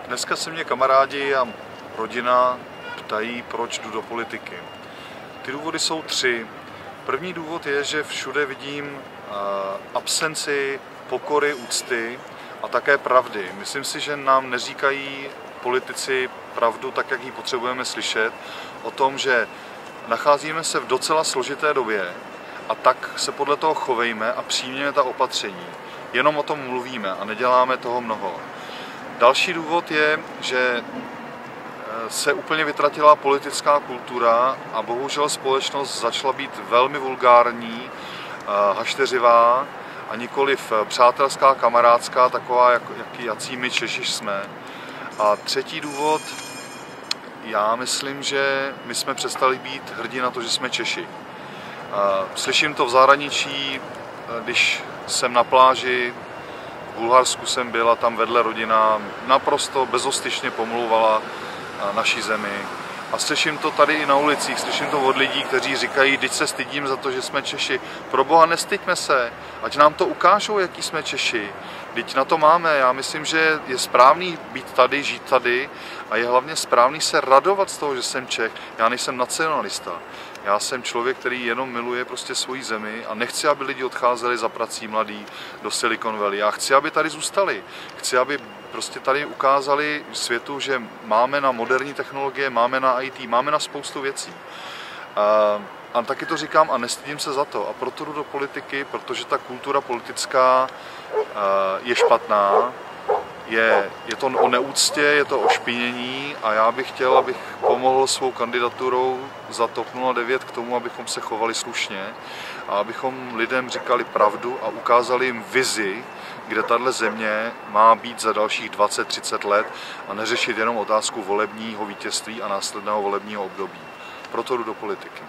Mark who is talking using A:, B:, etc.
A: Dneska se mě kamarádi a rodina ptají, proč jdu do politiky. Ty důvody jsou tři. První důvod je, že všude vidím absenci pokory, úcty a také pravdy. Myslím si, že nám neříkají politici pravdu tak, jak ji potřebujeme slyšet, o tom, že nacházíme se v docela složité době a tak se podle toho chovejme a přijměme ta opatření. Jenom o tom mluvíme a neděláme toho mnoho. Další důvod je, že se úplně vytratila politická kultura a bohužel společnost začala být velmi vulgární, hašteřivá a nikoliv přátelská, kamarádská, taková, jací my Češi jsme. A třetí důvod, já myslím, že my jsme přestali být hrdí na to, že jsme Češi. Slyším to v zahraničí, když jsem na pláži, v Bulharsku jsem byl a tam vedle rodina naprosto bezostyšně pomlouvala naší zemi. A slyším to tady i na ulicích, slyším to od lidí, kteří říkají, vždyť se stydím za to, že jsme Češi. Proboha, nestyďme se, ať nám to ukážou, jaký jsme Češi. Vždyť na to máme. Já myslím, že je správný být tady, žít tady a je hlavně správný se radovat z toho, že jsem Čech. Já nejsem nacionalista. Já jsem člověk, který jenom miluje prostě svoji zemi a nechci, aby lidi odcházeli za prací mladí do Silicon Valley. Já chci, aby tady zůstali. Chci, aby prostě tady ukázali světu, že máme na moderní technologie, máme na IT, máme na spoustu věcí. A taky to říkám a nestydím se za to. A proto jdu do politiky, protože ta kultura politická je špatná. Je to o neúctě, je to o špinění a já bych chtěl, abych pomohl svou kandidaturou za TOP 09 k tomu, abychom se chovali slušně a abychom lidem říkali pravdu a ukázali jim vizi, kde tahle země má být za dalších 20-30 let a neřešit jenom otázku volebního vítězství a následného volebního období. Proto jdu do politiky.